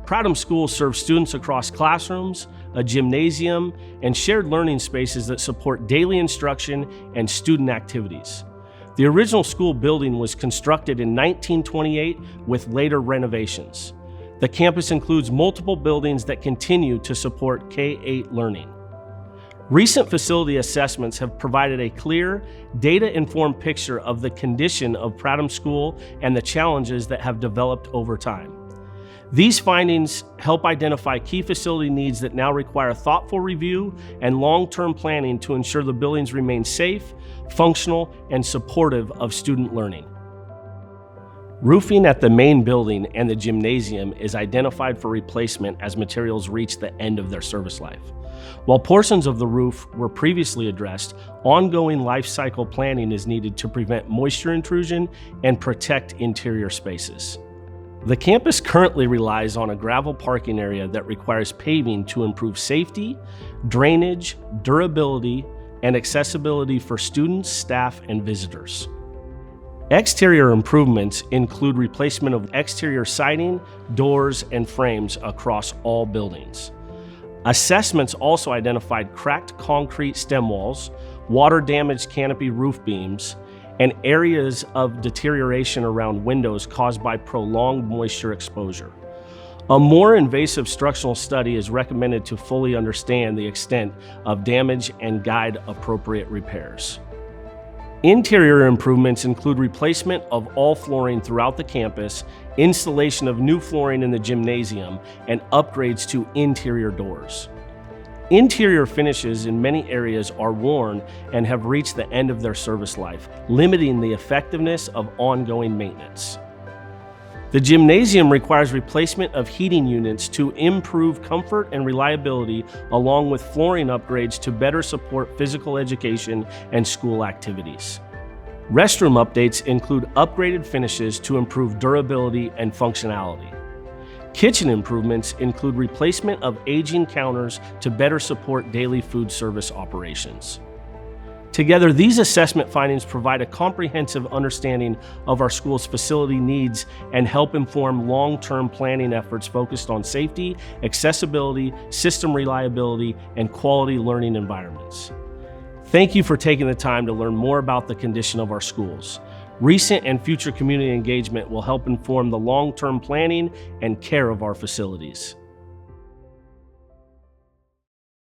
Pratum School serves students across classrooms, a gymnasium, and shared learning spaces that support daily instruction and student activities. The original school building was constructed in 1928 with later renovations. The campus includes multiple buildings that continue to support K-8 learning. Recent facility assessments have provided a clear, data-informed picture of the condition of Pratum School and the challenges that have developed over time. These findings help identify key facility needs that now require thoughtful review and long-term planning to ensure the buildings remain safe, functional, and supportive of student learning. Roofing at the main building and the gymnasium is identified for replacement as materials reach the end of their service life. While portions of the roof were previously addressed, ongoing life cycle planning is needed to prevent moisture intrusion and protect interior spaces. The campus currently relies on a gravel parking area that requires paving to improve safety, drainage, durability, and accessibility for students, staff, and visitors. Exterior improvements include replacement of exterior siding, doors, and frames across all buildings. Assessments also identified cracked concrete stem walls, water-damaged canopy roof beams, and areas of deterioration around windows caused by prolonged moisture exposure. A more invasive structural study is recommended to fully understand the extent of damage and guide appropriate repairs. Interior improvements include replacement of all flooring throughout the campus, installation of new flooring in the gymnasium, and upgrades to interior doors. Interior finishes in many areas are worn and have reached the end of their service life, limiting the effectiveness of ongoing maintenance. The gymnasium requires replacement of heating units to improve comfort and reliability, along with flooring upgrades to better support physical education and school activities. Restroom updates include upgraded finishes to improve durability and functionality. Kitchen improvements include replacement of aging counters to better support daily food service operations. Together, these assessment findings provide a comprehensive understanding of our school's facility needs and help inform long-term planning efforts focused on safety, accessibility, system reliability, and quality learning environments. Thank you for taking the time to learn more about the condition of our schools. Recent and future community engagement will help inform the long-term planning and care of our facilities.